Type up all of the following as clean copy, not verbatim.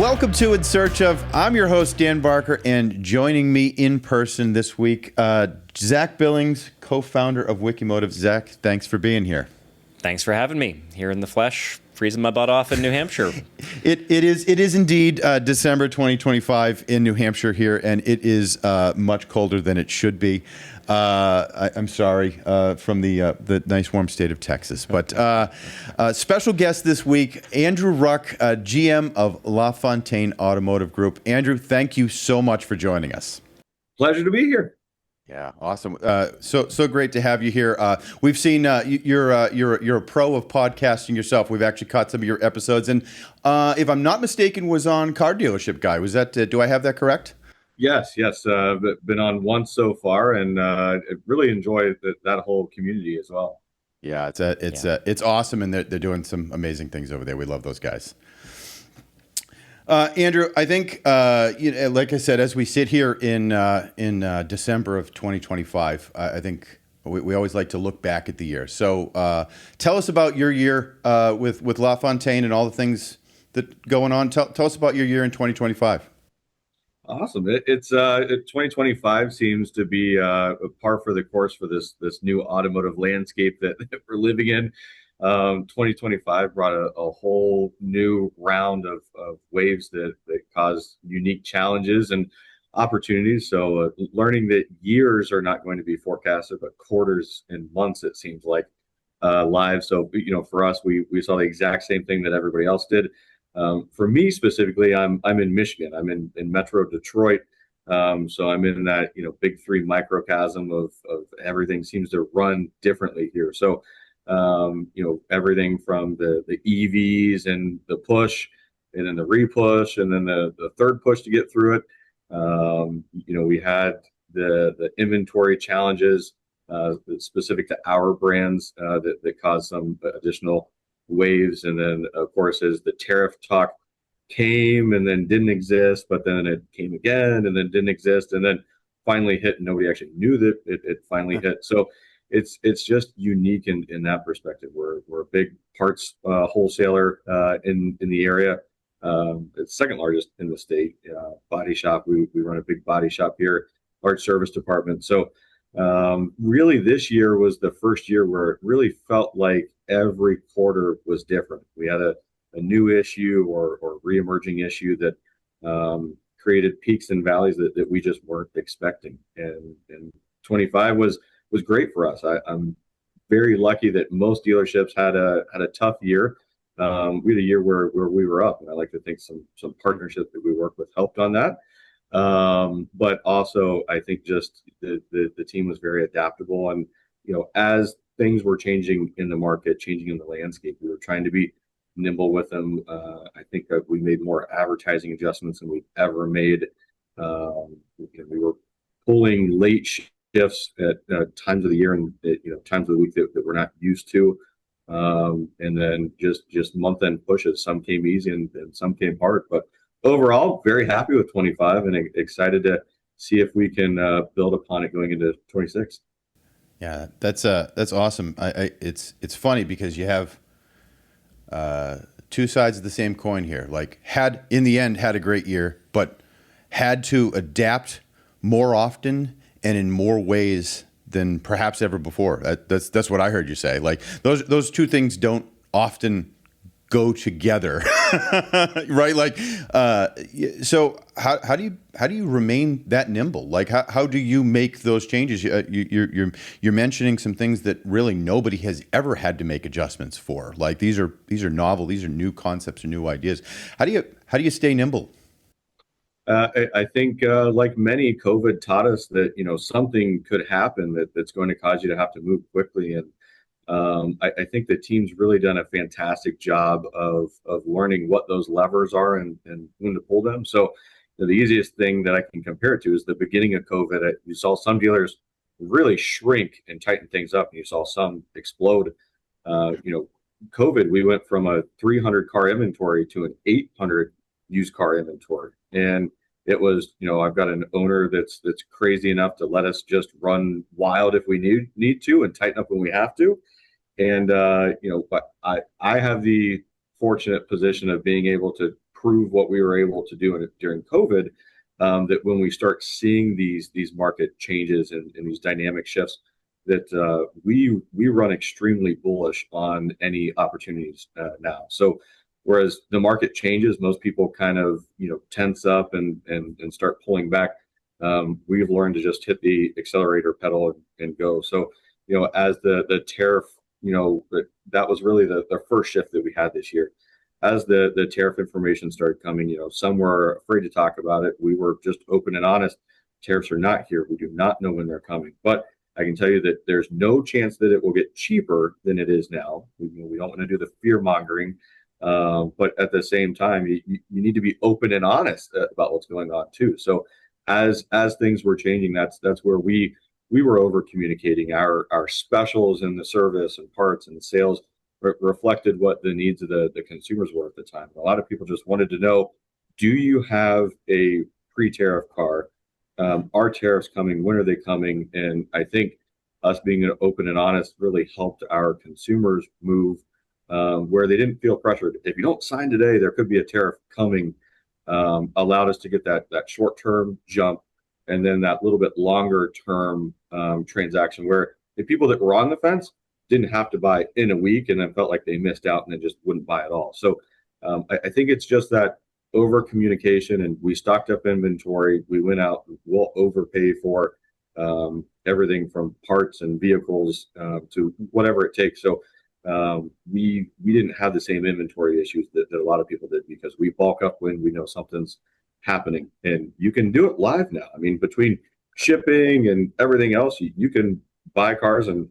Welcome to In Search Of. I'm your host, Dan Barker, and joining me in person this week, Zach Billings, co-founder of Wikimotive. Zach, thanks for being here. Thanks for having me here in the flesh, freezing my butt off in New Hampshire. It is indeed December 2025 in New Hampshire here, and it is much colder than it should be. I'm sorry from the nice warm state of Texas. But special guest this week, Andrew Ruck, GM of LaFontaine Automotive Group. Andrew, thank you so much for joining us. Pleasure to be here. Yeah, awesome. So great to have you here. We've seen you're a pro of podcasting yourself. We've actually caught some of your episodes, and if I'm not mistaken, was on Car Dealership Guy. Was that? Do I have that correct? Yes. Been on one so far, and really enjoy that whole community as well. Yeah, it's awesome, and they're doing some amazing things over there. We love those guys. Andrew, I think, like I said, as we sit here in December of 2025, I think we always like to look back at the year. So tell us about your year with LaFontaine and all the things that going on. Tell us about your year in 2025. Awesome. It's 2025 seems to be a par for the course for this new automotive landscape that we're living in. 2025 brought a whole new round of waves that cause unique challenges and opportunities. So learning that years are not going to be forecasted, but quarters and months, it seems like, live. So, for us, we saw the exact same thing that everybody else did. For me specifically, I'm in Michigan. I'm in Metro Detroit. So I'm in that, big three microcosm of everything seems to run differently here. So everything from the EVs and the push, and then the repush, and then the third push to get through it. We had the inventory challenges specific to our brands that caused some additional waves. And then, of course, as the tariff talk came and then didn't exist, but then it came again and then didn't exist, and then finally hit, and nobody actually knew that it finally hit. So it's just unique in that perspective. We're a big parts wholesaler in the area. It's second largest in the state. Body shop. We run a big body shop here, large service department. So really this year was the first year where it really felt like every quarter was different. We had a new issue or re-emerging issue that created peaks and valleys that we just weren't expecting. And 25 was great for us. I'm very lucky that most dealerships had a tough year. We had a year where we were up, and I like to think some partnerships that we work with helped on that. But also, I think just the team was very adaptable, and as things were changing in the market, changing in the landscape, we were trying to be nimble with them. I think that we made more advertising adjustments than we've ever made. We were pulling late shifts at times of the year and times of the week that we're not used to, and then just month-end pushes. Some came easy and some came hard, but overall, very happy with 25 and excited to see if we can build upon it going into 26. Yeah, that's awesome. It's funny because you have two sides of the same coin here. Like had a great year, but had to adapt more often and in more ways than perhaps ever before. That's what I heard you say. Like those two things don't often go together, right? Like, so how do you remain that nimble? Like, how do you make those changes? You're mentioning some things that really nobody has ever had to make adjustments for. Like these are novel, these are new concepts or new ideas. How do you stay nimble? I think, like many, COVID taught us that something could happen that's going to cause you to have to move quickly, and I think the team's really done a fantastic job of learning what those levers are and when to pull them. So the easiest thing that I can compare it to is the beginning of COVID. You saw some dealers really shrink and tighten things up, and you saw some explode. COVID, we went from a 300 car inventory to an 800 used car inventory, and it was, I've got an owner that's crazy enough to let us just run wild if we need to and tighten up when we have to. And but I have the fortunate position of being able to prove what we were able to do during COVID. That when we start seeing these market changes and these dynamic shifts, that we run extremely bullish on any opportunities now. So whereas the market changes, most people kind of tense up and start pulling back. We've learned to just hit the accelerator pedal and go. So as the tariff, that was really the first shift that we had this year. As the tariff information started coming, some were afraid to talk about it. We were just open and honest. Tariffs are not here. We do not know when they're coming. But I can tell you that there's no chance that it will get cheaper than it is now. We don't want to do the fear mongering. But at the same time, you need to be open and honest about what's going on too. So as things were changing, that's where we were over communicating. Our specials and the service and parts and the sales reflected what the needs of the consumers were at the time. And a lot of people just wanted to know, do you have a pre-tariff car? Are tariffs coming? When are they coming? And I think us being open and honest really helped our consumers move where they didn't feel pressured. If you don't sign today, there could be a tariff coming. Allowed us to get that short-term jump and then that little bit longer-term transaction where the people that were on the fence didn't have to buy in a week and then felt like they missed out and then just wouldn't buy at all. So I think it's just that over communication, and we stocked up inventory. We went out, we'll overpay for everything from parts and vehicles to whatever it takes. So we didn't have the same inventory issues that a lot of people did because we bulk up when we know something's happening. And you can do it live now. I mean, between shipping and everything else, you can buy cars and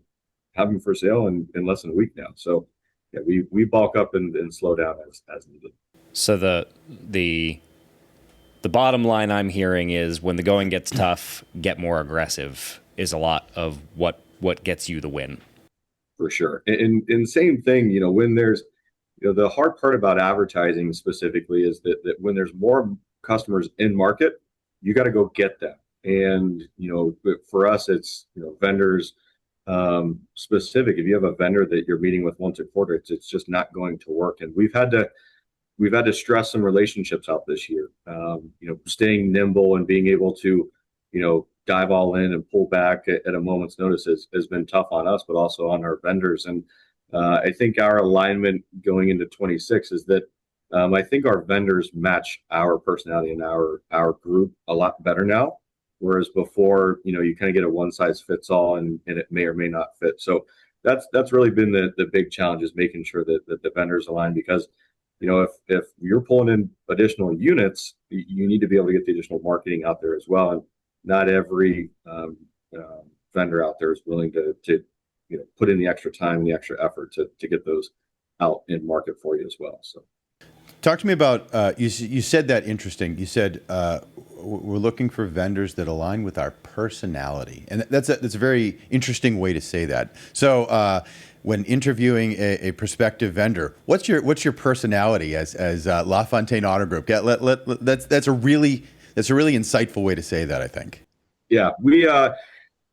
have them for sale in less than a week now. So yeah, we bulk up and slow down as needed. So the bottom line I'm hearing is when the going gets tough, get more aggressive is a lot of what gets you the win. For sure. And same thing, when there's, the hard part about advertising specifically is that when there's more customers in market, you got to go get them. And, for us, it's, vendors specific. If you have a vendor that you're meeting with once a quarter, it's just not going to work. And we've had to stress some relationships out this year. Staying nimble and being able to, dive all in and pull back at a moment's notice has been tough on us, but also on our vendors. And I think our alignment going into 26 is that I think our vendors match our personality and our group a lot better now. Whereas before, you kind of get a one size fits all and it may or may not fit. So that's really been the big challenge, is making sure that the vendors align, because if you're pulling in additional units, you need to be able to get the additional marketing out there as well. And not every vendor out there is willing to put in the extra time and the extra effort to get those out in market for you as well. So talk to me about, you said that interesting. You said we're looking for vendors that align with our personality. And that's a very interesting way to say that. So when interviewing a prospective vendor, what's your personality as LaFontaine Auto Group? That's a really insightful way to say that, I think. Yeah, we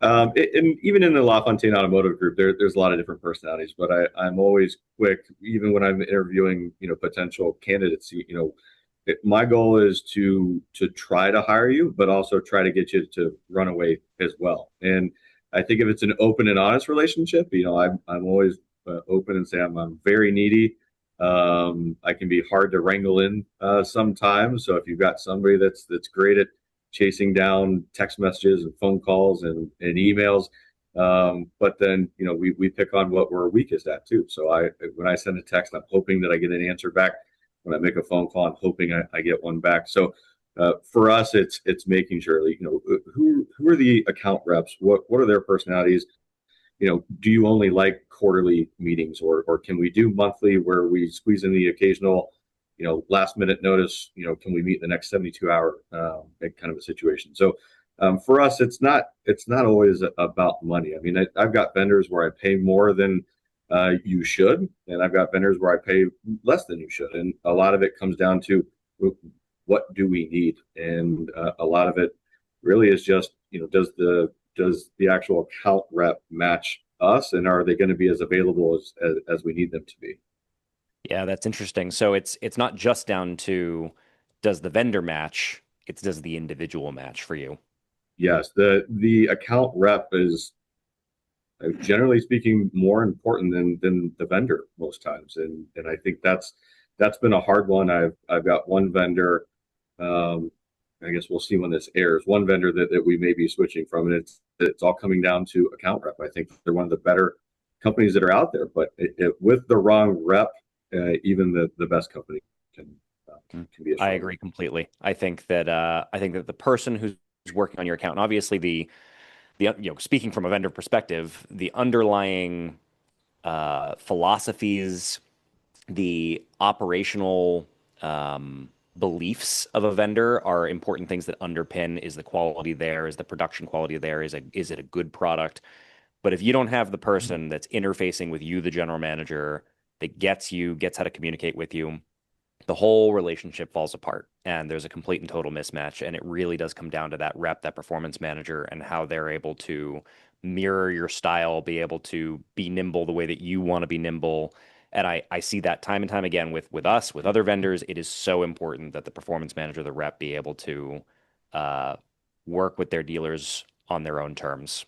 and even in the LaFontaine Automotive Group, there's a lot of different personalities. But I'm always quick, even when I'm interviewing potential candidates. My goal is to try to hire you, but also try to get you to run away as well. And I think if it's an open and honest relationship, I'm always open and say I'm very needy. I can be hard to wrangle in sometimes. So if you've got somebody that's great at chasing down text messages and phone calls and emails, but then we pick on what we're weakest at too. So when I send a text, I'm hoping that I get an answer back. When I make a phone call, I'm hoping I get one back. So for us, it's making sure who are the account reps? What are their personalities? Do you only like quarterly meetings, or can we do monthly where we squeeze in the occasional, last minute notice? Can we meet the next 72-hour kind of a situation? So for us, it's not always about money. I mean, I've got vendors where I pay more than you should, and I've got vendors where I pay less than you should, and a lot of it comes down to what do we need, and a lot of it really is just does the actual account rep match us, and are they going to be as available as we need them to be? Yeah, that's interesting. So it's not just down to does the vendor match, it's does the individual match for you. Yes, the account rep is generally speaking more important than the vendor most times, and I think that's been a hard one. I've got one vendor. Um, I guess we'll see when this airs. One vendor that we may be switching from, and it's all coming down to account rep. I think they're one of the better companies that are out there, but with the wrong rep, even the best company can can be a I struggle. agree completely. I think that the person who's working on your account, and obviously the speaking from a vendor perspective, the underlying philosophies, the operational beliefs of a vendor are important things that underpin is the quality there, is the production quality there, is it a good product? But if you don't have the person that's interfacing with you, the general manager, that gets you, gets how to communicate with you, the whole relationship falls apart and there's a complete and total mismatch. And it really does come down to that rep, that performance manager, and how they're able to mirror your style, be able to be nimble the way that you want to be nimble. And I see that time and time again with us, with other vendors. It is so important that the performance manager, the rep, be able to uh, work with their dealers on their own terms.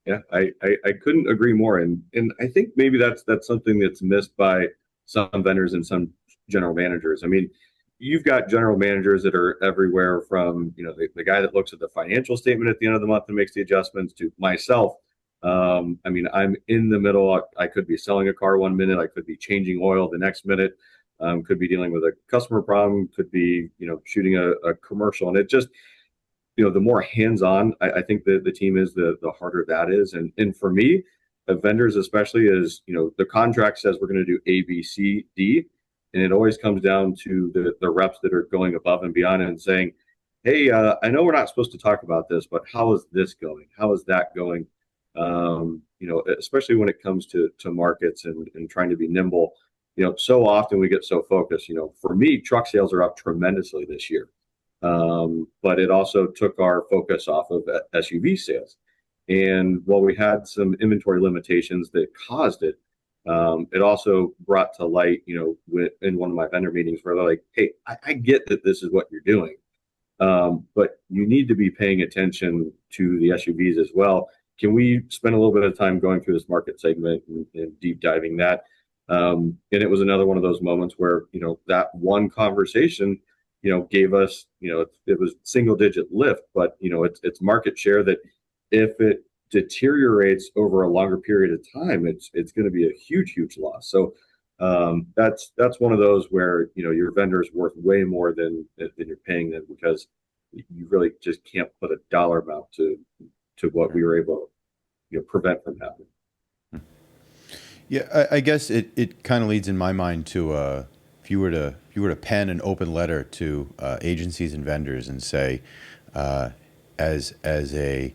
Yeah, I couldn't agree more, and I think maybe that's something that's missed by some vendors and some general managers. I mean, you've got general managers that are everywhere from the guy that looks at the financial statement at the end of the month and makes the adjustments to myself. I mean, I'm in the middle. I could be selling a car one minute, I could be changing oil the next minute, could be dealing with a customer problem, could be shooting a commercial, and it just the more hands-on I think the team is, the harder that is. And for me, vendors especially, is the contract says we're going to do A, B, C, D, and it always comes down to the reps that are going above and beyond and saying, hey, I know we're not supposed to talk about this, but how is this going? How is that going? Especially when it comes to markets and trying to be nimble. So often we get so focused. For me, truck sales are up tremendously this year, but it also took our focus off of SUV sales. And while we had some inventory limitations that caused it, it also brought to light, in one of my vendor meetings where they're like, hey, I get that this is what you're doing, but you need to be paying attention to the SUVs as well. Can we spend a little bit of time going through this market segment and deep diving that? And it was another one of those moments where, that one conversation, gave us, it was single digit lift, but, it's market share that if it deteriorates over a longer period of time, it's going to be a huge loss. So that's one of those where, your vendor is worth way more than you're paying them, because you really just can't put a dollar amount to what we were able to prevent from happening. Yeah, I guess it kind of leads in my mind to if you were to pen an open letter to agencies and vendors and say, as a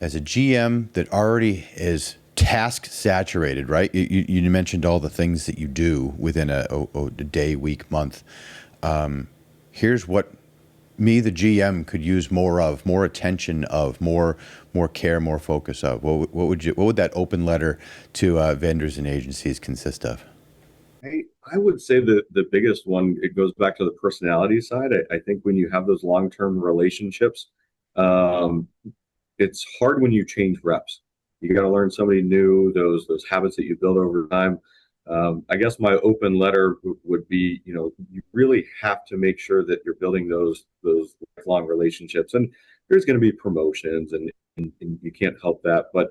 GM that already is task saturated, right? You mentioned all the things that you do within a day, week, month. Here's what me, the GM, could use more of, more attention of, more care, more focus of. What would that open letter to vendors and agencies consist of? I would say the biggest one, it goes back to the personality side. I think when you have those long-term relationships, um, it's hard when you change reps. You got to learn somebody new, those habits that you build over time. I guess my open letter would be, you really have to make sure that you're building those lifelong relationships. And there's going to be promotions, and you can't help that. But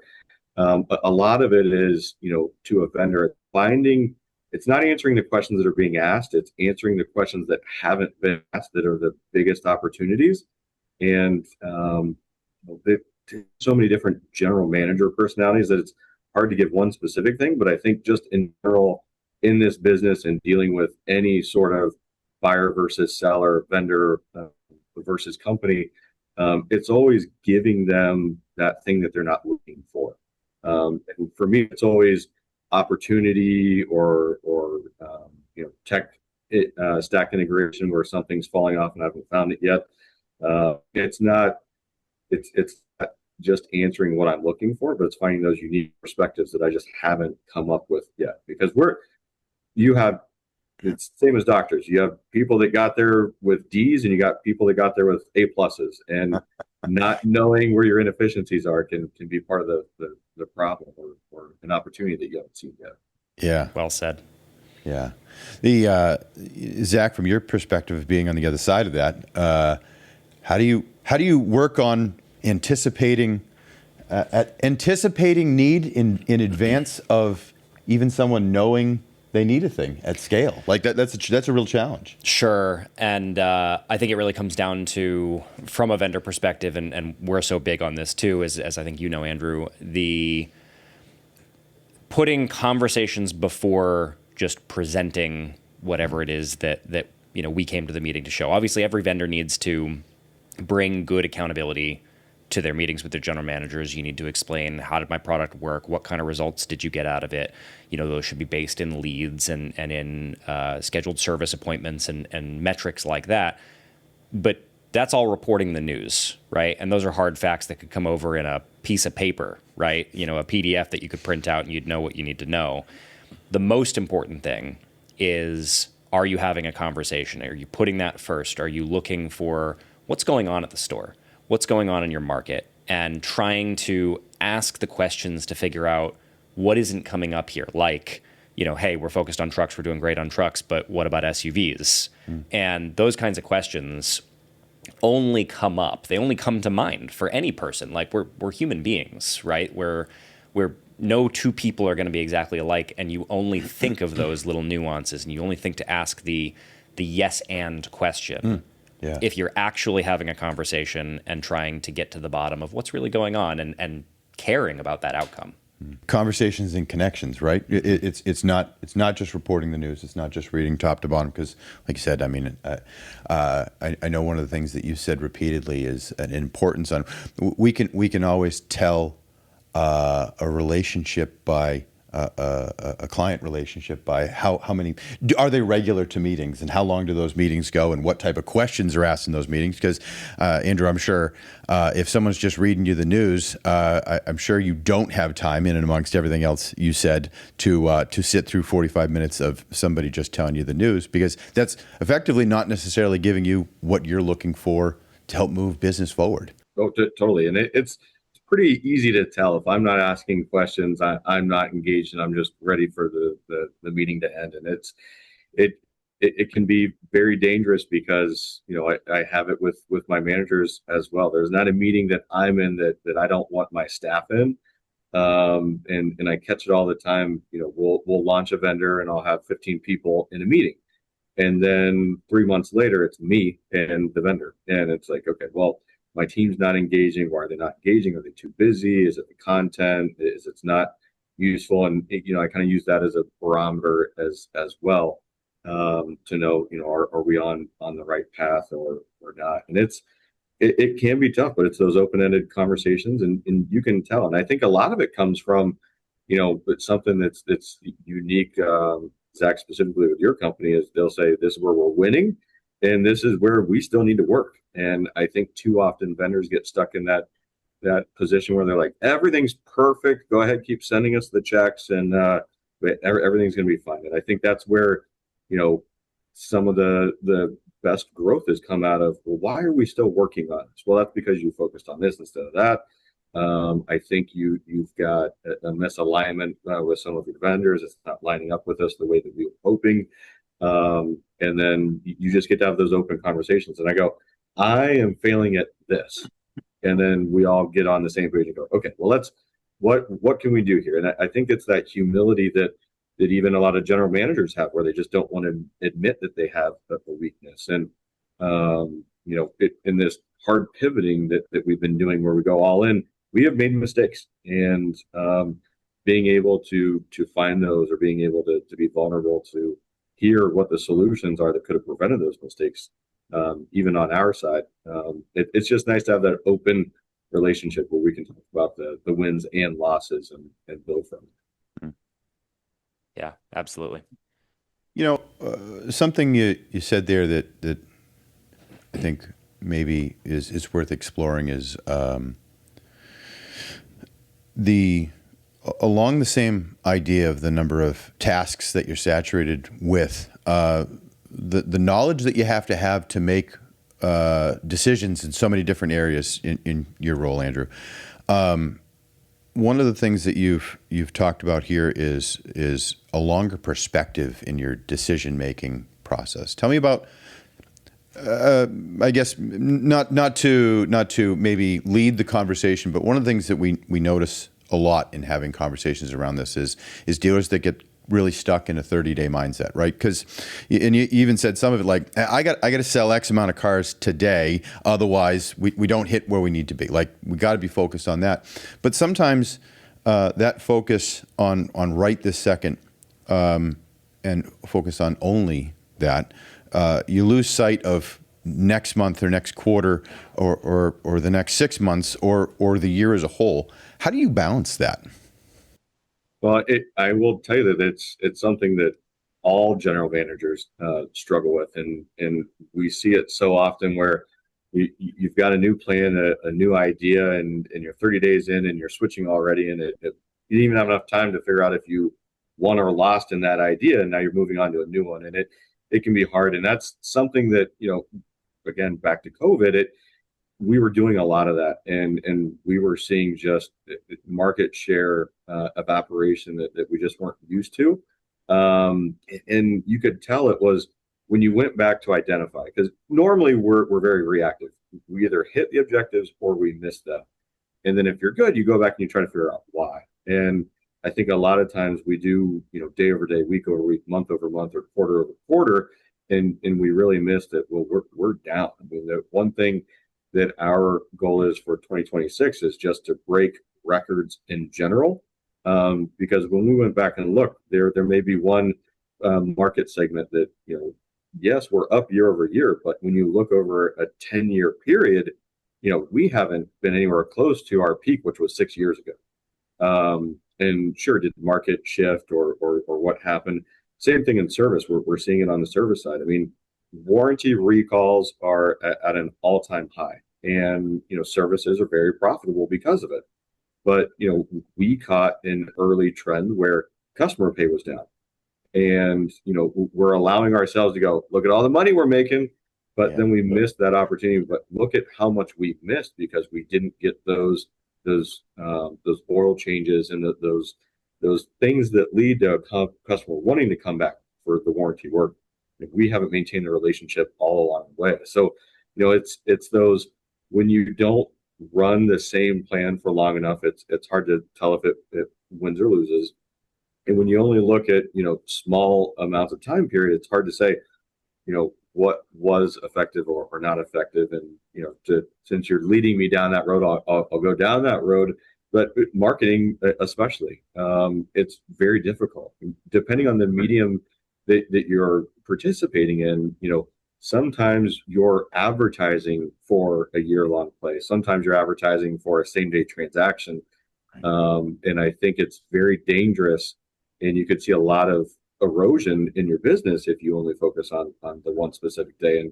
a lot of it is, to a vendor, finding it's not answering the questions that are being asked, it's answering the questions that haven't been asked that are the biggest opportunities. And so many different general manager personalities that it's hard to give one specific thing. But I think just in general, in this business and dealing with any sort of buyer versus seller, vendor versus company, it's always giving them that thing that they're not looking for. And for me, it's always opportunity or tech stack integration where something's falling off and I haven't found it yet. It's not just answering what I'm looking for, but it's finding those unique perspectives that I just haven't come up with yet. Because you have, it's the same as doctors. You have people that got there with D's and you got people that got there with A pluses, and not knowing where your inefficiencies are can be part of the problem, or an opportunity that you haven't seen yet. Yeah. Well said. Yeah. The Zach, from your perspective of being on the other side of that, how do you work on anticipating need in advance of even someone knowing they need a thing at scale? Like that's a real challenge. Sure. And I think it really comes down to, from a vendor perspective, and we're so big on this too, as I think you know, Andrew, the putting conversations before just presenting whatever it is that we came to the meeting to show. Obviously, every vendor needs to bring good accountability to their meetings with their general managers. You need to explain, how did my product work? What kind of results did you get out of it? Those should be based in leads and in scheduled service appointments and metrics like that. But that's all reporting the news, right? And those are hard facts that could come over in a piece of paper, right? A PDF that you could print out and you'd know what you need to know. The most important thing is, are you having a conversation? Are you putting that first? Are you looking for what's going on at the store? What's going on in your market? And trying to ask the questions to figure out what isn't coming up here. Like, hey, we're focused on trucks. We're doing great on trucks, but what about SUVs? And those kinds of questions only come up. They only come to mind for any person. Like, we're human beings, right? We're no two people are going to be exactly alike, and you only think of those little nuances, and you only think to ask the yes and question. Yeah. If you're actually having a conversation and trying to get to the bottom of what's really going on and caring about that outcome. Conversations and connections, right? It's not just reporting the news. It's not just reading top to bottom. Because, like you said, I mean, I know one of the things that you said repeatedly is an importance on. We can always tell a relationship by a client relationship by how many are they regular to meetings, and how long do those meetings go, and what type of questions are asked in those meetings. Because Andrew, I'm sure if someone's just reading you the news, I'm sure you don't have time, in and amongst everything else you said, to sit through 45 minutes of somebody just telling you the news, because that's effectively not necessarily giving you what you're looking for to help move business forward. Oh, totally. And it's pretty easy to tell if I'm not asking questions, I'm not engaged, and I'm just ready for the meeting to end. And it can be very dangerous, because I have it with my managers as well. There's not a meeting that I'm in that I don't want my staff in. And I catch it all the time. We'll launch a vendor and I'll have 15 people in a meeting, and then 3 months later it's me and the vendor, and it's like, okay, well, my team's not engaging. Why are they not engaging? Are they too busy? Is it the content? Is it's not useful? And I kind of use that as a barometer as well, to know, are we on the right path or not? And it can be tough, but it's those open-ended conversations, and you can tell. And I think a lot of it comes from, it's something that's unique, Zach, specifically with your company, is they'll say, this is where we're winning, and this is where we still need to work. And I think too often vendors get stuck in that position where they're like, everything's perfect, go ahead, keep sending us the checks, and everything's going to be fine. And I think that's where some of the best growth has come out of, well, why are we still working on this? Well, that's because you focused on this instead of that. I think you've got a misalignment with some of your vendors. It's not lining up with us the way that we were hoping. And then you just get to have those open conversations. And I go, I am failing at this. And then we all get on the same page and go, okay, well, what can we do here? And I think it's that humility that even a lot of general managers have, where they just don't want to admit that they have a weakness. And, in this hard pivoting that we've been doing, where we go all in, we have made mistakes. And being able to find those, or being able to be vulnerable to hear what the solutions are that could have prevented those mistakes, even on our side. It's just nice to have that open relationship where we can talk about the wins and losses and build from it. Yeah, absolutely. Something you said there that I think maybe is worth exploring is along the same idea of the number of tasks that you're saturated with, the knowledge that you have to make decisions in so many different areas in your role, Andrew. One of the things that you've talked about here is a longer perspective in your decision making process. Tell me about. I guess not to maybe lead the conversation, but one of the things that we notice a lot in having conversations around this is dealers that get really stuck in a 30-day mindset, right? Because, and you even said some of it like, I got to sell X amount of cars today, otherwise we don't hit where we need to be. Like, we got to be focused on that. But sometimes that focus on right this second and focus on only that, you lose sight of next month or next quarter or the next 6 months or the year as a whole. How do you balance that? Well, I will tell you that it's something that all general managers struggle with, and we see it so often where you've got a new plan, a new idea, and you're 30 days in and you're switching already, and you didn't even have enough time to figure out if you won or lost in that idea, and now you're moving on to a new one, and it can be hard. And that's something that, again, back to COVID, we were doing a lot of that, and we were seeing just market share evaporation that we just weren't used to. And you could tell it was when you went back to identify, because normally we're very reactive. We either hit the objectives or we miss them. And then if you're good, you go back and you try to figure out why. And I think a lot of times we do, day over day, week over week, month over month, or quarter over quarter, and we really missed it. Well, we're down. I mean, the one thing that our goal is for 2026 is just to break records in general. Because when we went back and looked, there may be one market segment that, yes, we're up year over year, but when you look over a 10-year period, we haven't been anywhere close to our peak, which was 6 years ago. And sure, did the market shift or what happened? Same thing in service. We're seeing it on the service side. I mean, warranty recalls are at an all-time high, and services are very profitable because of it. But we caught an early trend where customer pay was down, and we're allowing ourselves to go, look at all the money we're making, but then we missed that opportunity. But look at how much we've missed because we didn't get those oil changes and those things that lead to a customer wanting to come back for the warranty work. We haven't maintained the relationship all along the way. So, it's those, when you don't run the same plan for long enough, it's hard to tell if it wins or loses. And when you only look at, small amounts of time period, it's hard to say, what was effective or not effective. And, since you're leading me down that road, I'll go down that road. But marketing, especially, it's very difficult depending on the medium that you're participating in. Sometimes you're advertising for a year-long play. Sometimes you're advertising for a same-day transaction. And I think it's very dangerous, and you could see a lot of erosion in your business if you only focus on the one specific day.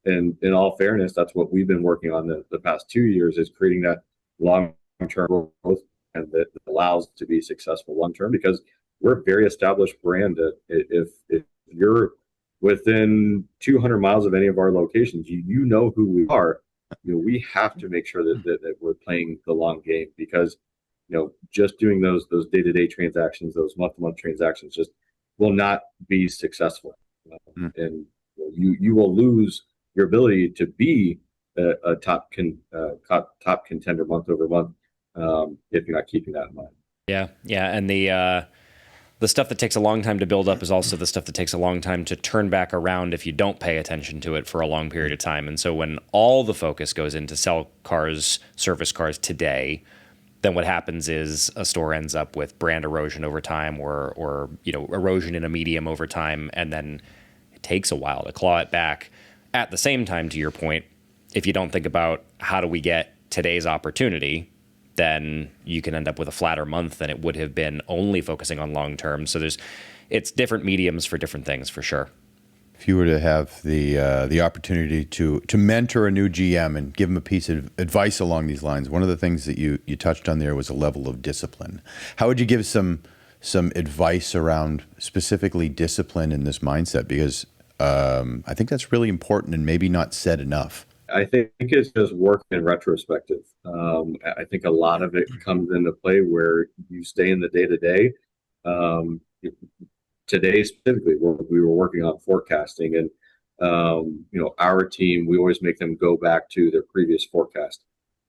And in all fairness, that's what we've been working on the past 2 years, is creating that long-term growth and that allows to be successful long-term, because we're a very established brand. If you're within 200 miles of any of our locations, you know who we are. We have to make sure that we're playing the long game, because just doing those day-to-day transactions, those month-to-month transactions, just will not be successful. And you will lose your ability to be a top contender month over month if you're not keeping that in mind. Yeah, and the stuff that takes a long time to build up is also the stuff that takes a long time to turn back around if you don't pay attention to it for a long period of time. And so when all the focus goes into sell cars, service cars today, then what happens is a store ends up with brand erosion over time, or erosion in a medium over time, and then it takes a while to claw it back. At the same time, to your point, if you don't think about how do we get today's opportunity, then you can end up with a flatter month than it would have been only focusing on long term. So it's different mediums for different things, for sure. if you were to have the opportunity to mentor a new GM and give them a piece of advice along these lines, one of the things that you touched on there was a level of discipline. How would you give some advice around specifically discipline in this mindset? Because I think that's really important and maybe not said enough. I think it's just work in retrospective. I think a lot of it comes into play where you stay in the day to day. Today specifically, we were working on forecasting, and our team, we always make them go back to their previous forecast,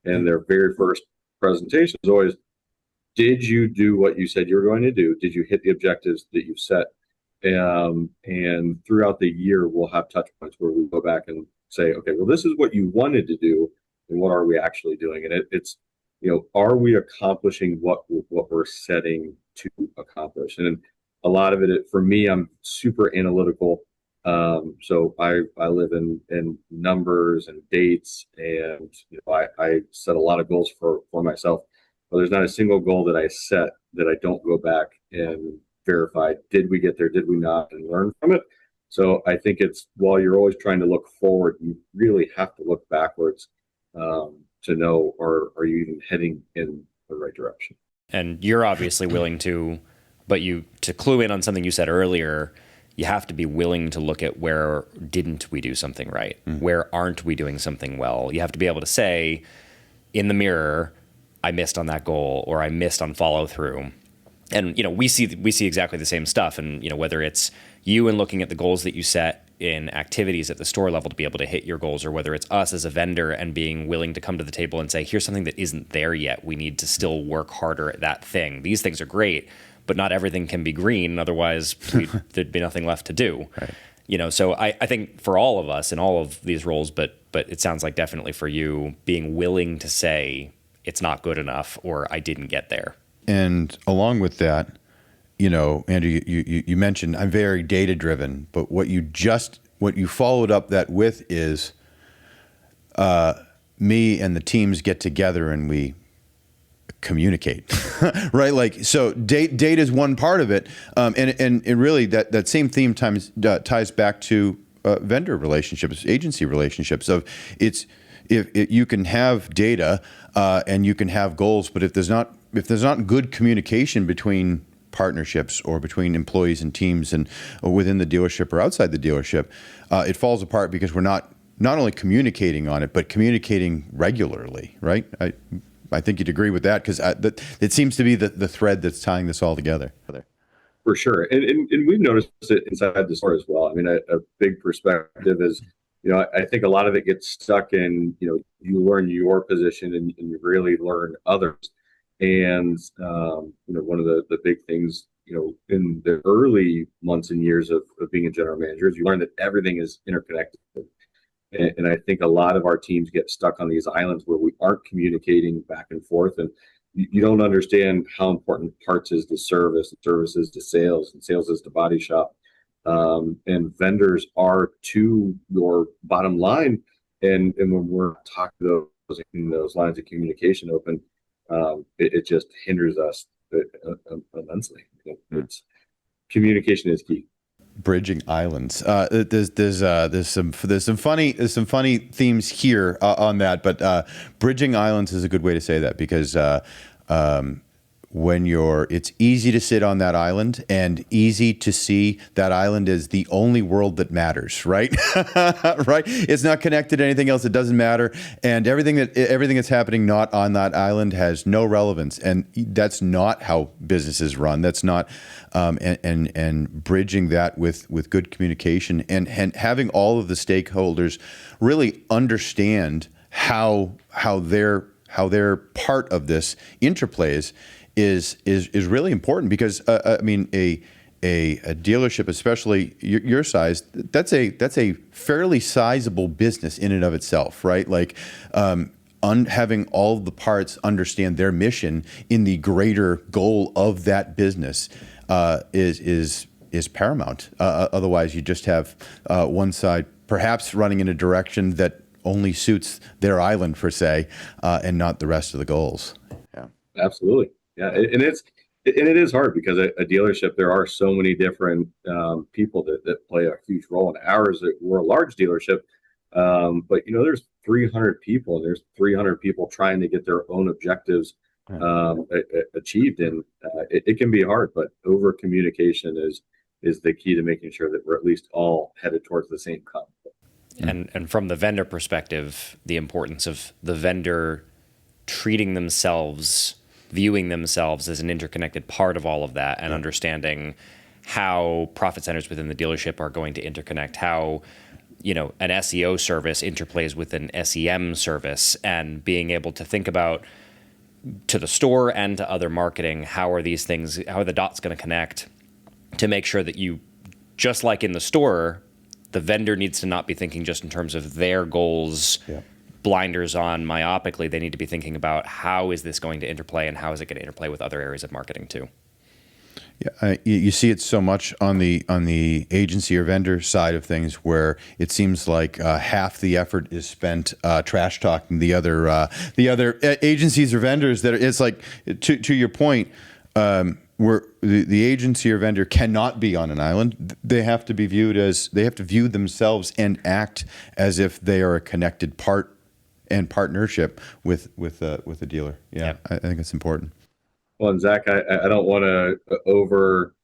and their very first presentation is always, did you do what you said you were going to do? Did you hit the objectives that you set? And throughout the year, we'll have touch points where we go back and say, okay, well, this is what you wanted to do, and what are we actually doing? And it's are we accomplishing what we're setting to accomplish? And a lot of it, for me, I'm super analytical. So I live in numbers and dates, and I set a lot of goals for myself. But there's not a single goal that I set that I don't go back and verify, did we get there, did we not, and learn from it. So I think it's, while you're always trying to look forward, you really have to look backwards to know, are you even heading in the right direction? And you're obviously willing to, but to clue in on something you said earlier, you have to be willing to look at where didn't we do something right? Mm-hmm. Where aren't we doing something well? You have to be able to say in the mirror, I missed on that goal, or I missed on follow through. And we see exactly the same stuff. And whether it's you and looking at the goals that you set in activities at the store level to be able to hit your goals, or whether it's us as a vendor and being willing to come to the table and say, here's something that isn't there yet. We need to still work harder at that thing. These things are great, but not everything can be green. Otherwise, there'd be nothing left to do. Right. So I think for all of us in all of these roles, but it sounds like definitely for you, being willing to say it's not good enough, or I didn't get there. And along with that, Andrew, you mentioned I'm very data driven, but what you followed up that with is me and the teams get together and we communicate, right? Like, so data is one part of it, and really that same theme ties back to vendor relationships, agency relationships. Of if you can have data and you can have goals, but if there's not good communication between partnerships or between employees and teams and within the dealership or outside the dealership, it falls apart because we're not only communicating on it, but communicating regularly, right? I think you'd agree with that, because it seems to be the thread that's tying this all together. For sure. And we've noticed it inside the store as well. I mean, a big perspective is, I think a lot of it gets stuck in, you learn your position and you really learn others. And, one of the big things, in the early months and years of being a general manager is you learn that everything is interconnected. And I think a lot of our teams get stuck on these islands where we aren't communicating back and forth. And you don't understand how important parts is to service, and services to sales, and sales is to body shop. And vendors are to your bottom line. And when we're talking those lines of communication open, it just hinders us immensely. Communication is key. Bridging islands. There's some funny themes here on that, but bridging islands is a good way to say that, because it's easy to sit on that island and easy to see that island as the only world that matters, right? Right? It's not connected to anything else. It doesn't matter. And everything that's happening not on that island has no relevance. And that's not how businesses run. That's not, and bridging that with good communication and having all of the stakeholders really understand how their part of this interplays is really important, because I mean a dealership, especially your size, that's a fairly sizable business in and of itself, right? Like having all the parts understand their mission in the greater goal of that business is paramount. Otherwise, you just have one side perhaps running in a direction that only suits their island per se, and not the rest of the goals. Yeah, absolutely. Yeah, and And it is hard because a dealership, there are so many different people that play a huge role in ours. We're a large dealership, but there's 300 people, and there's 300 people trying to get their own objectives achieved, and it can be hard. But over communication is the key to making sure that we're at least all headed towards the same goal. And from the vendor perspective, the importance of the vendor treating themselves, viewing themselves as an interconnected part of all of that, and understanding how profit centers within the dealership are going to interconnect, how an SEO service interplays with an SEM service, and being able to think about, to the store and to other marketing, how are the dots going to connect to make sure that you, just like in the store, the vendor needs to not be thinking just in terms of their goals, blinders on myopically. They need to be thinking about, how is this going to interplay, and how is it going to interplay with other areas of marketing too? Yeah, you see it so much on the agency or vendor side of things, where it seems like half the effort is spent trash talking the other agencies or vendors. That it's like, to your point, where the agency or vendor cannot be on an island. They have to be viewed as, they have to view themselves and act as if they are a connected part and partnership with a dealer. Yeah, I think it's important. Well, and Zach, I don't want to over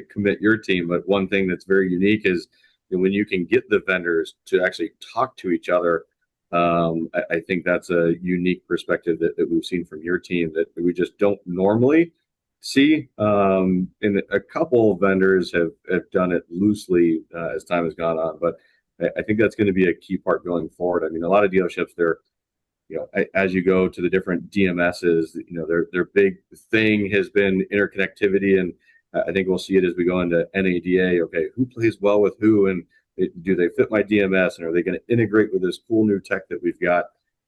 commit your team, but one thing that's very unique is when you can get the vendors to actually talk to each other. I think that's a unique perspective that we've seen from your team that we just don't normally see. And a couple of vendors have done it loosely as time has gone on, but I think that's going to be a key part going forward. I mean, a lot of dealerships, they're, as you go to the different DMSs, their big thing has been interconnectivity, and I think we'll see it as we go into NADA. Okay, who plays well with who, and do they fit my DMS, and are they going to integrate with this cool new tech that we've got?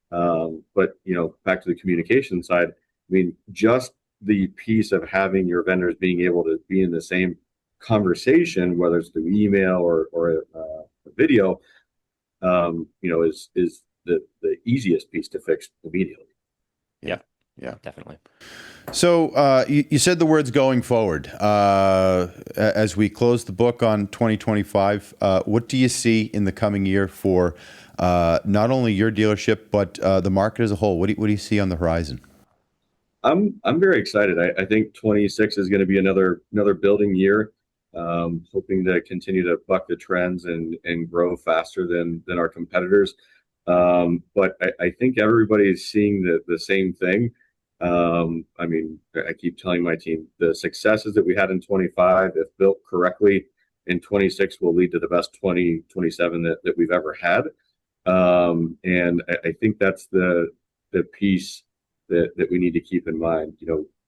But back to the communication side, I mean, just the piece of having your vendors being able to be in the same conversation, whether it's through email or a video, is the easiest piece to fix immediately. Yeah, definitely. So you said the words going forward. As we close the book on 2025, what do you see in the coming year for not only your dealership, but the market as a whole? What do you see on the horizon? I'm very excited. I think 26 is going to be another building year. Hoping to continue to buck the trends and grow faster than our competitors. But I think everybody's seeing the same thing. I mean, I keep telling my team the successes that we had in 25, if built correctly, in 26 will lead to the best 2027 that we've ever had. And I think that's the piece that we need to keep in mind.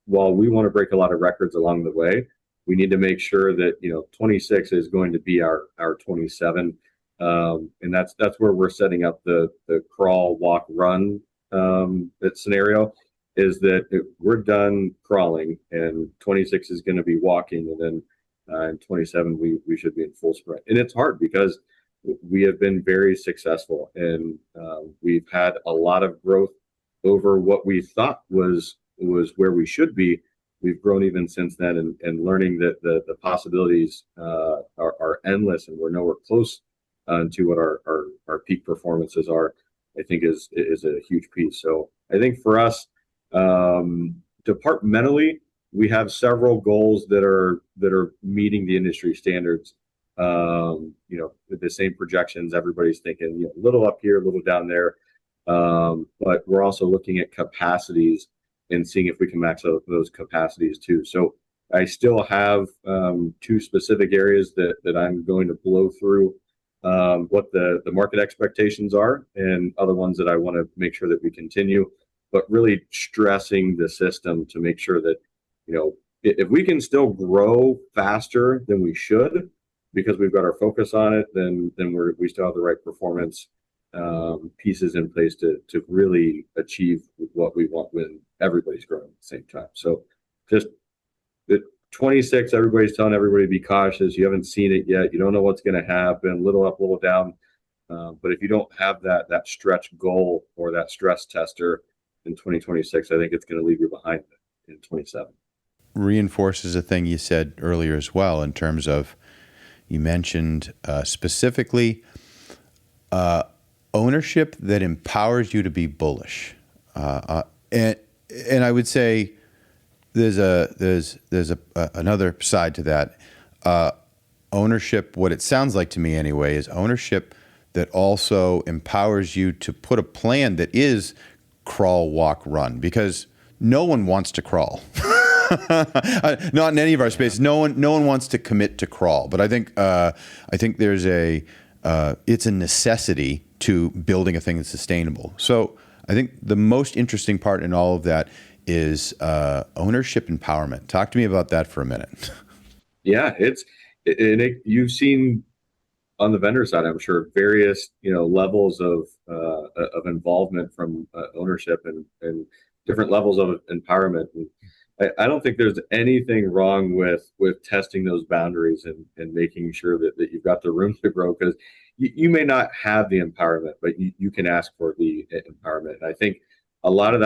While we want to break a lot of records along the way, we need to make sure that 26 is going to be our 27. And that's where we're setting up the crawl, walk, run that scenario, is that we're done crawling and 26 is going to be walking, and then in 27 we should be in full sprint. And it's hard because we have been very successful, and we've had a lot of growth over what we thought was where we should be. We've grown even since then, and learning that the possibilities are endless, and we're nowhere close to what our peak performances are. I think is a huge piece. So I think for us, departmentally, we have several goals that are meeting the industry standards. With the same projections, everybody's thinking a little up here, a little down there. But we're also looking at capacities and seeing if we can max out those capacities too. So I still have two specific areas that I'm going to blow through what the market expectations are, and other ones that I want to make sure that we continue, but really stressing the system to make sure that, if we can still grow faster than we should, because we've got our focus on it, then we still have the right performance pieces in place to really achieve what we want when everybody's growing at the same time. So just the 26, everybody's telling everybody to be cautious. You haven't seen it yet. You don't know what's going to happen. A little up, a little down. But if you don't have that stretch goal or that stress tester in 2026, I think it's going to leave you behind in 27. reinforces a thing you said earlier as well, in terms of, you mentioned specifically ownership that empowers you to be bullish. And I would say there's another side to that. Ownership, what it sounds like to me anyway, is ownership that also empowers you to put a plan that is crawl, walk, run, because no one wants to crawl. Not in any of our spaces. No one wants to commit to crawl. But I think there's it's a necessity to building a thing that's sustainable. So I think the most interesting part in all of that is ownership empowerment. Talk to me about that for a minute. Yeah, you've seen on the vendor side, I'm sure, various levels of involvement from ownership and different levels of empowerment. And I don't think there's anything wrong with testing those boundaries and making sure that you've got the room to grow, because you may not have the empowerment, but you can ask for the empowerment. And I think a lot of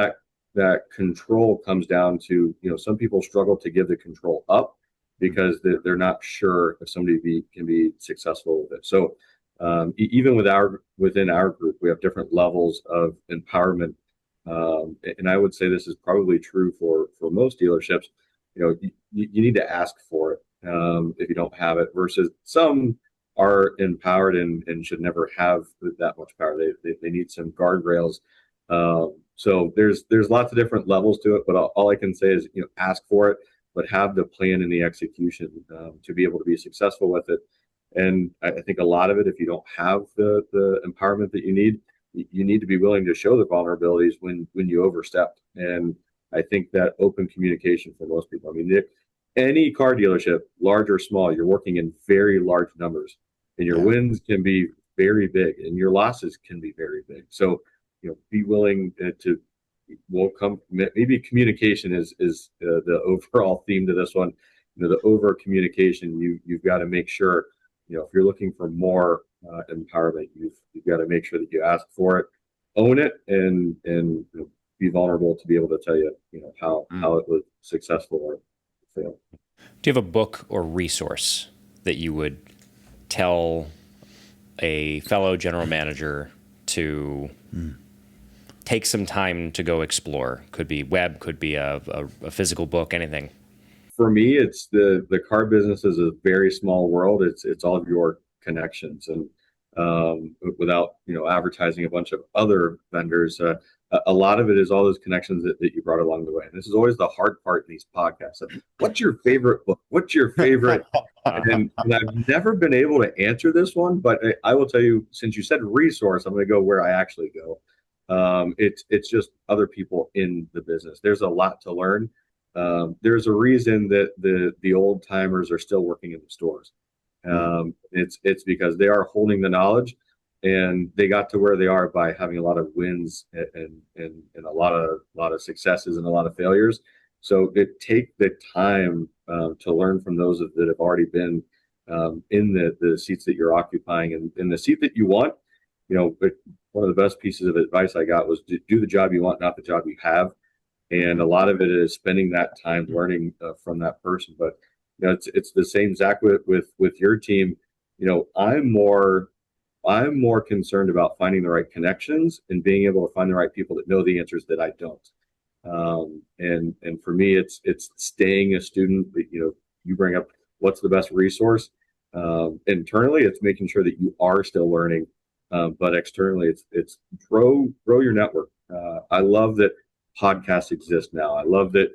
that control comes down to, some people struggle to give the control up because they're not sure if somebody can be successful with it. So even within our group, we have different levels of empowerment. And I would say this is probably true for most dealerships. You need to ask for it if you don't have it, versus some are empowered and should never have that much power. They need some guardrails. So there's lots of different levels to it, but all I can say is, ask for it, but have the plan and the execution to be able to be successful with it. And I think a lot of it, if you don't have the empowerment that you need to be willing to show the vulnerabilities when you overstep. And I think that open communication for most people. I mean, any car dealership, large or small, you're working in very large numbers, and your wins can be very big, and your losses can be very big. So, be willing to. Maybe communication is the overall theme to this one. The over communication. You've got to make sure. If you're looking for more empowerment, you've got to make sure that you ask for it, own it, and be vulnerable to be able to tell you, how it was successful or failed. Do you have a book or resource that you would tell a fellow general manager to take some time to go explore? Could be web, could be a physical book, anything. For me, it's the car business is a very small world. It's all of your connections, and without advertising a bunch of other vendors, a lot of it is all those connections that you brought along the way. And this is always the hard part in these podcasts. What's your favorite book? What's your favorite? and I've never been able to answer this one, but I will tell you, since you said resource, I'm going to go where I actually go. It's just other people in the business. There's a lot to learn. There's a reason that the old timers are still working in the stores. It's because they are holding the knowledge, and they got to where they are by having a lot of wins and a lot of successes and a lot of failures. So take the time to learn from those that have already been in the seats that you're occupying, and in the seat that you want. One of the best pieces of advice I got was to do the job you want, not the job you have. And a lot of it is spending that time learning from that person. But it's the same, Zach, with your team. I'm more concerned about finding the right connections and being able to find the right people that know the answers that I don't. And for me, it's staying a student. You bring up what's the best resource. Internally, it's making sure that you are still learning. But externally, it's grow your network. I love that podcasts exist now. I love that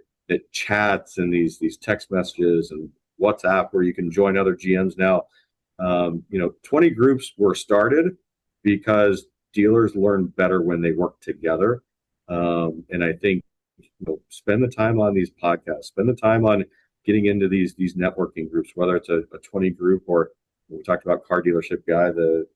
chats and these text messages and WhatsApp where you can join other GMs now. 20 groups were started because dealers learn better when they work together. And I think spend the time on these podcasts, spend the time on getting into these networking groups, whether it's a 20 group or we talked about Car Dealership Guy, the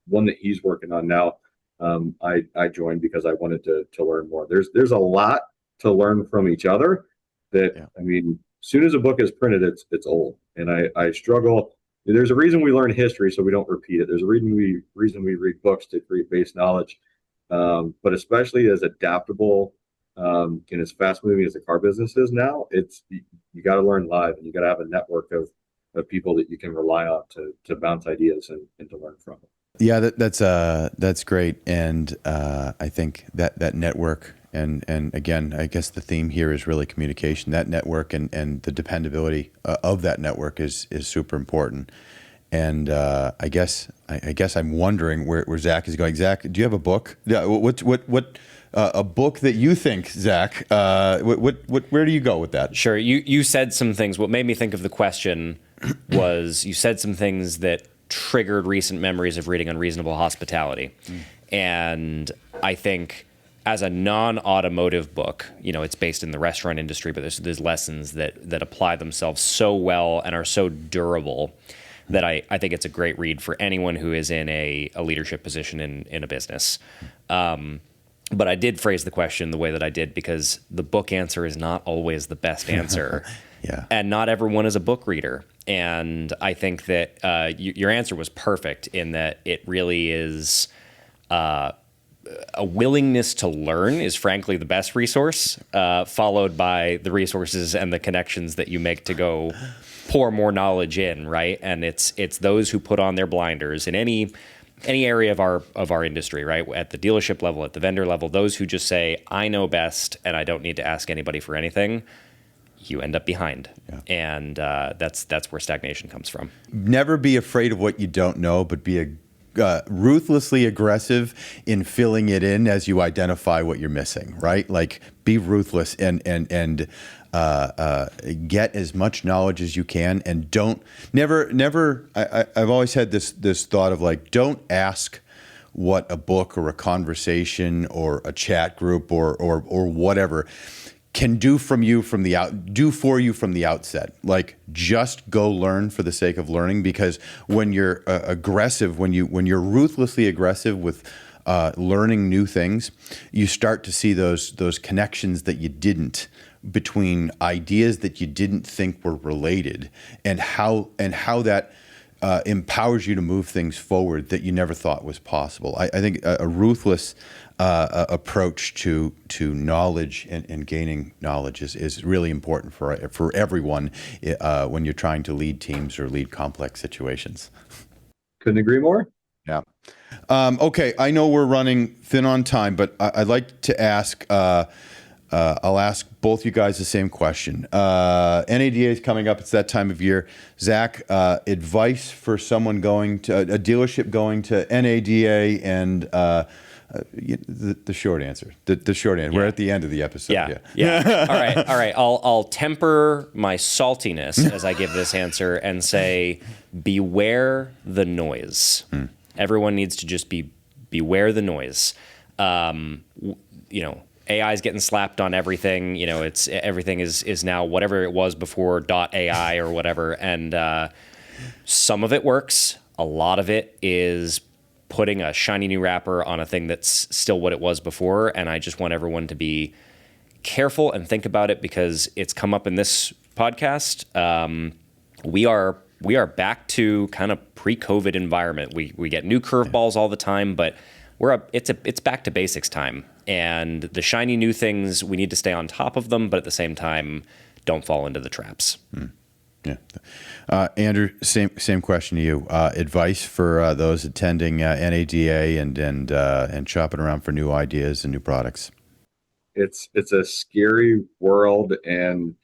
one that he's working on now. I joined because I wanted to learn more. There's a lot to learn from each other that, I mean, as soon as a book is printed, it's old. And I struggle. There's a reason we learn history so we don't repeat it. There's a reason we read books to create base knowledge. But especially as adaptable and as fast moving as the car business is now, you got to learn live, and you got to have a network of people that you can rely on to bounce ideas and to learn from. Yeah, that's great, and I think that network and again, I guess the theme here is really communication. That network and the dependability of that network is super important. And I guess I'm wondering where Zach is going. Zach, do you have a book? Yeah, what a book that you think, Zach? Where do you go with that? Sure. You said some things. What made me think of the question was you said some things that triggered recent memories of reading Unreasonable Hospitality. And I think as a non-automotive book, it's based in the restaurant industry, but there's lessons that apply themselves so well and are so durable that I think it's a great read for anyone who is in a leadership position in a business. But I did phrase the question the way that I did because the book answer is not always the best answer. Yeah. And not everyone is a book reader. And I think that your answer was perfect in that it really is a willingness to learn is frankly the best resource, followed by the resources and the connections that you make to go pour more knowledge in, right? And it's those who put on their blinders in any area of our industry, right? At the dealership level, at the vendor level, those who just say, I know best and I don't need to ask anybody for anything, you end up behind. Yeah. And that's where stagnation comes from. Never be afraid of what you don't know, but be ruthlessly aggressive in filling it in as you identify what you're missing, right? Like be ruthless and get as much knowledge as you can, and never. I've always had this thought of like, don't ask what a book or a conversation or a chat group or whatever can do for you from the outset. Like just go learn for the sake of learning, because when you're aggressive, when you're ruthlessly aggressive with learning new things, you start to see those connections that you didn't, between ideas that you didn't think were related, and how that empowers you to move things forward that you never thought was possible. I think a ruthless approach to knowledge and gaining knowledge is really important for everyone when you're trying to lead teams or lead complex situations. Couldn't agree more. Yeah. Okay, I know we're running thin on time, but I'd like to ask. I'll ask both you guys the same question. NADA is coming up. It's that time of year. Zach, advice for someone going to a dealership going to NADA and the short answer. The short answer. Yeah. We're at the end of the episode. Yeah. All right. I'll temper my saltiness as I give this answer and say, beware the noise. Everyone needs to just beware the noise. AI is getting slapped on everything. Everything is now whatever it was before .ai or whatever. And some of it works. A lot of it is putting a shiny new wrapper on a thing that's still what it was before. And I just want everyone to be careful and think about it, because it's come up in this podcast. We are back to kind of pre-COVID environment. We get new curveballs all the time, but it's back to basics time. And the shiny new things, we need to stay on top of them, but at the same time, don't fall into the traps. Yeah. Andrew, same question to you. Advice for those attending NADA and shopping around for new ideas and new products. It's a scary world, and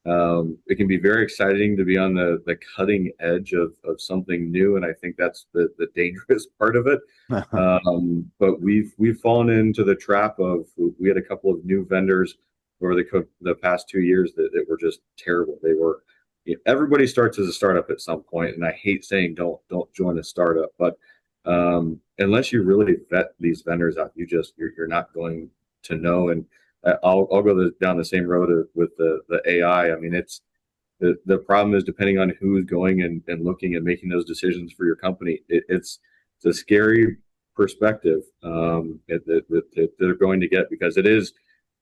it can be very exciting to be on the cutting edge of something new, and I think that's the dangerous part of it. But we've fallen into the trap of, we had a couple of new vendors over the past 2 years that were just terrible. Everybody starts as a startup at some point, and I hate saying don't join a startup, but unless you really vet these vendors out, you're not going to know. And I'll go down the same road with the AI. I mean, it's the problem is, depending on who's going and looking and making those decisions for your company, it's a scary perspective that they're going to get, because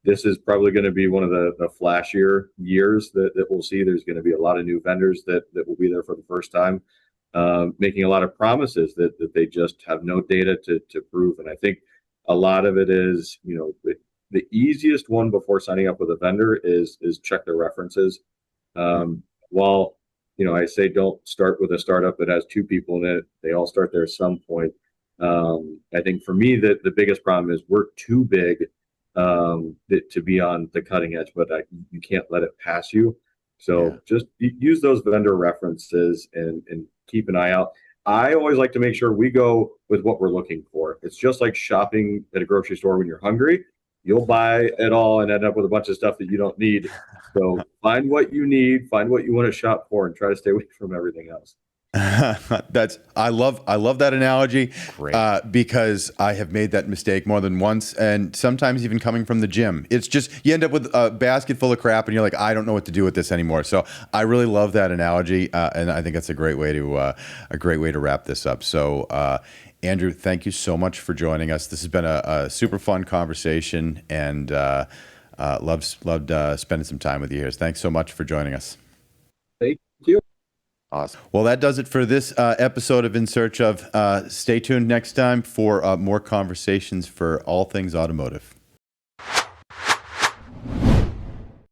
this is probably going to be one of the flashier years that we'll see. There's going to be a lot of new vendors that will be there for the first time, making a lot of promises that they just have no data to prove. And I think a lot of it is, the easiest one before signing up with a vendor is check their references. While I say don't start with a startup that has 2 people in it, they all start there at some point. I think for me that the biggest problem is we're too big to be on the cutting edge, but you can't let it pass you. So just use those vendor references and keep an eye out. I always like to make sure we go with what we're looking for. It's just like shopping at a grocery store when you're hungry. You'll buy it all and end up with a bunch of stuff that you don't need. So find what you need, find what you want to shop for, and try to stay away from everything else. I love that analogy. Great. Because I have made that mistake more than once, and sometimes even coming from the gym. It's just you end up with a basket full of crap, and you're like, I don't know what to do with this anymore. So I really love that analogy, and I think that's a great way to wrap this up. So Andrew, thank you so much for joining us. This has been a super fun conversation, and loved spending some time with you here. Thanks so much for joining us. Thank you. Awesome. Well, that does it for this episode of In Search Of. Stay tuned next time for more conversations for all things automotive.